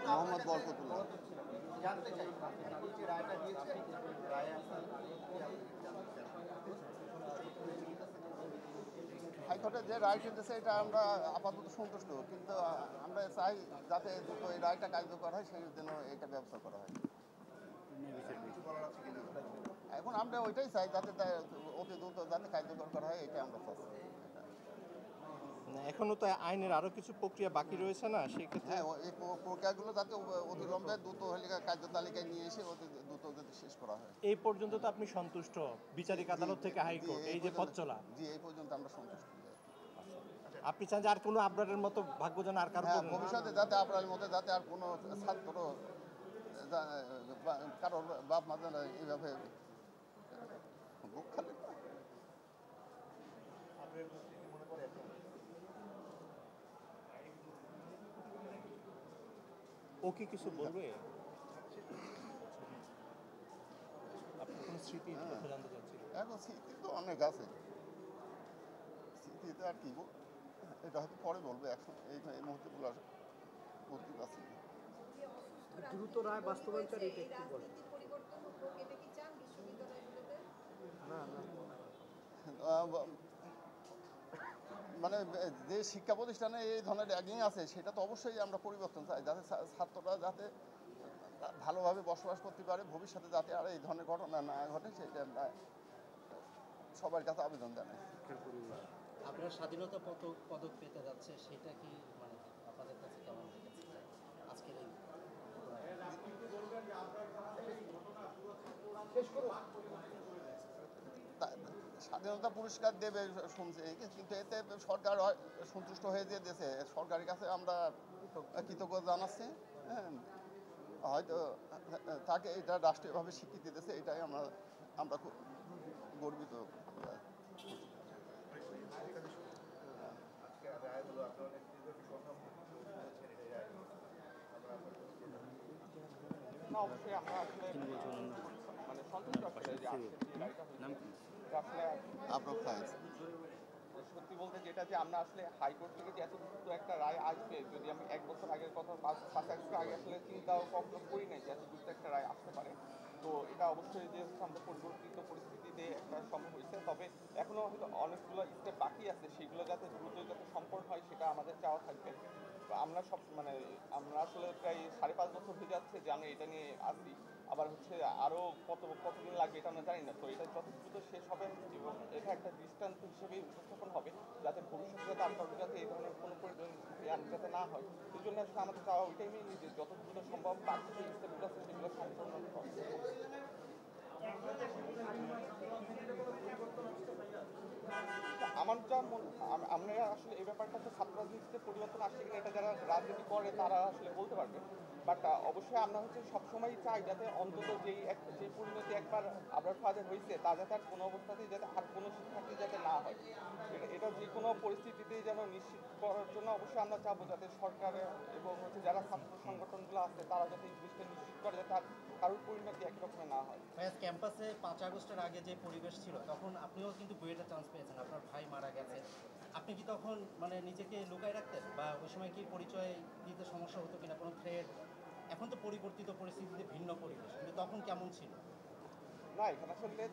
মোহাম্মদ বরকতুল্লাহ। জানতে চাই যে রায়টা দিয়েছে, রায় হাইকোর্টে যে রায়টা দিয়েছে এটা আমরা আপাতত সন্তুষ্ট, কিন্তু আমরা চাই যাতে দ্রুত এই রায়টা কার্যকর হয়, সেই জন্য এটা ব্যবস্থা করা হয়। এখন আমরা ওইটাই চাই যাতে অতি দ্রুত যাতে কার্যকর করা হয়, এটা আমরা চাচ্ছি। এখনো তো আইনের আরো কিছু প্রক্রিয়া বাকি রয়েছে না, সেক্ষেত্রে হ্যাঁ, এই প্রক্রিয়াগুলো যাতে অতিলম্বে দ্রুত কার্যতালিকায় নিয়ে এসে অতি দ্রুত যাতে শেষ করা হয়। এই পর্যন্ত তো আপনি সন্তুষ্ট বিচারিক আদালত থেকে হাইকোর্ট এই যে পথ চলা? জি, এই পর্যন্ত আমরা সন্তুষ্ট। আপনি চান যে আর কোনো আপনাদের মতো ভাগ্য যেন আর কারো ভবিষ্যতে যাতে আপনার মতো যাতে আর কোনো ছাত্র কারোর বাপ মা যেন এইভাবে বুক খালি। ও কি কিছু বলবে? আপনার কোনো স্মৃতি কথা জানতে চাচ্ছি। এখন স্মৃতি তো অনেক আছে, স্মৃতিতে আর কি এটা হয়তো পরে বলবো, এই মুহূর্তে বলতে পারছি না। দ্রুত রায় বাস্তবায়ন চান, এটা একটু বলেন। মানে যে শিক্ষা প্রতিষ্ঠানে এই ধরনের র্যাগিং আছে সেটা তো অবশ্যই আমরা পরিবর্তন চাই, যাতে ছাত্ররা যাতে ভালোভাবে বসবাস করতে পারে, ভবিষ্যতে যাতে আর এই ধরনের ঘটনা না ঘটে, সেটা আমরা সবার কাছে আবেদন জানাই। আপনার স্বাধীনতা পদক পেতে যাচ্ছে, সেটা কি মানে আপনাদের কাছে কেমন লেগেছে আজকের এই? স্বাধীনতা পুরস্কার দেবে শুনছে, কিন্তু এতে সরকার সন্তুষ্ট হয়ে যে দিয়েছে, সরকারের কাছে আমরা কৃতজ্ঞ জানাচ্ছি। হ্যাঁ, হয়তো তাকে এটা রাষ্ট্রীয়ভাবে স্বীকৃতি দিয়েছে, এটাই আমরা খুব গর্বিত। অবশ্যই আমরা আসলে মানে সন্তুষ্ট সত্যি বলতে যেটা যে আমরা আসলে হাইকোর্ট থেকে যে এত দ্রুত একটা রায় আসবে, যদি আমি 1 বছর আগের কথা 5-6 বছর আগে আসলে চিন্তাও কখনো করি নাই যে এত দ্রুত একটা রায় আসতে পারে। তো এটা অবশ্যই যে আমরা পরিবর্তিত পরিস্থিতিতে একটা সম্ভব হয়েছে, তবে এখনও হয়তো অনেকগুলো স্টেপ বাকি আছে, সেগুলো যাতে দ্রুত যাতে সম্পন্ন হয় সেটা আমাদের চাওয়া থাকবে। আমরা মানে আমরা আসলে প্রায় 5.5 বছর হয়ে যাচ্ছে যে আমরা এটা নিয়ে আসি, আবার হচ্ছে আরও কতদিন লাগবে এটা আমরা জানি না। তো এটা যত দ্রুত শেষ হবে এবং এটা একটা দৃষ্টান্ত হিসেবেই উপস্থাপন হবে, যাতে ভবিষ্যতে যাতে আর কারো যাতে এই ধরনের কোনো যাতে না হয়। সেই জন্য আসলে আমাদের চাওয়া ওইটাই মেইনলি যে যত দ্রুত সম্ভব বাকি যে স্টেপগুলো আছে সেগুলো সম্পূর্ণ হয়। আমার যা আমরা আসলে এই ব্যাপারটা তো ছাত্র রাজনীতিতে পরিবর্তন আসছে কিনা এটা যারা রাজনীতি করে তারা আসলে বলতে পারবে, বাট অবশ্যই আমরা হচ্ছে সবসময়ই চাই যাতে অন্তত যেই পরিণতি একবার আবরার ফাজে হয়েছে তা যাতে আর কোনো অবস্থাতেই যাতে আর কোনো শিক্ষার্থী যাতে না হয়, এটা যে কোনো পরিস্থিতিতেই যেন নিশ্চিত করার জন্য অবশ্যই আমরা চাবো যাতে সরকার এবং হচ্ছে যারা ছাত্র সংগঠনগুলো আছে তারা যাতে এই জিনিসটা নিশ্চিত করে যাতে আর কারোর পরিণতি একই রকমের না হয়। ক্যাম্পাসে 5 আগস্টের আগে যে পরিবেশ ছিল তখন আপনিও কিন্তু বুয়েটে চান্স পেয়েছেন, আপনার ভাই মারা গেছে, আপনি কি তখন মানে নিজেকে লুকায় রাখতেন বা ওই সময় কি পরিচয় দিতে সমস্যা হতো কিনা, কোনো থ্রেড? এখন তো পরিবর্তিত পরিস্থিতিতে ভিন্ন পরিবেশ, কিন্তু তখন কেমন ছিল? না, এখানে আসলে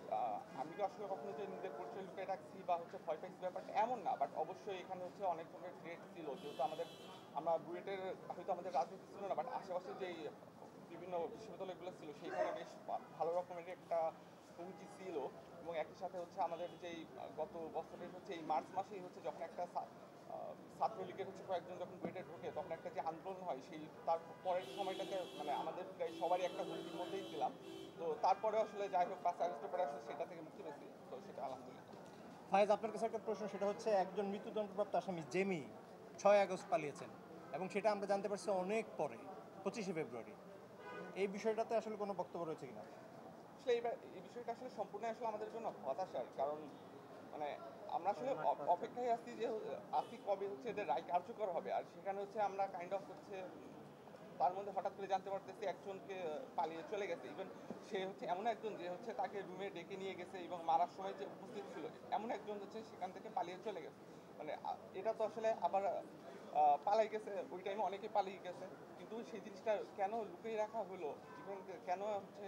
আমি তো আসলে কখনো যে নিজের পরিচয় লুকিয়ে রাখছি বা হচ্ছে ভয় পাইছি ব্যাপারটা এমন না, বাট অবশ্যই এখানে হচ্ছে অনেক ধরনের থ্রেট ছিল, যেহেতু আমরা বুয়েটের হয়তো আমাদের রাজনীতি ছিল না, বাট আশেপাশে যেই বিভিন্ন বিশ্ববিদ্যালয়গুলো ছিল সেইখানে বেশ ভালো রকমের একটা হুমকি ছিল। এবং একই সাথে হচ্ছে আমাদের যেই গত বছরের হচ্ছে এই মার্চ মাসেই হচ্ছে যখন একটা ছাত্রলীগের হচ্ছে কয়েকজন যখন বুয়েটে ঢোকে তখন একটা যে আন্দোলন হয় সেই তার পরের সময়টাতে মানে আমাদের প্রায় সবারই একটা হুমকির মধ্যেই ছিলাম। তো তারপরে আসলে যাই হোক 5 আগস্টের পরে আসলে সেটা থেকে মুক্তি পেয়েছি, তো সেটা আলহামদুলিল্লাহ। ফায়েজ, আপনার কাছে একটা প্রশ্ন, সেটা হচ্ছে একজন মৃত্যুদণ্ডপ্রাপ্ত আসামি জেমি 6 আগস্ট পালিয়েছেন এবং সেটা আমরা জানতে পারছি অনেক পরে, 25শে ফেব্রুয়ারি। এই বিষয়টাতে আসলে কোনো বক্তব্য রয়েছে কিনা? আসলে এই বিষয়টা আসলে সম্পূর্ণ আসলে আমাদের জন্য হতাশার, কারণ মানে আমরা আসলে অপেক্ষায় আছি কবে হচ্ছে এদের রায় কার্যকর হবে, আর সেখানে হচ্ছে আমরা কাইন্ড অফ হচ্ছে তার মধ্যে হঠাৎ করে জানতে পারতেছি একজনকে পালিয়ে চলে গেছে। ইভেন সে হচ্ছে এমন একজন যে হচ্ছে তাকে রুমে ডেকে নিয়ে গেছে এবং মারার সময় যে উপস্থিত ছিল এমন একজন হচ্ছে সেখান থেকে পালিয়ে চলে গেছে। মানে এটা তো আসলে আবার পালাই গেছে, ওই টাইমে অনেকে পালিয়ে গেছে, কিন্তু সেই জিনিসটা কেন লুকিয়ে রাখা হলো, ইভেন কেন হচ্ছে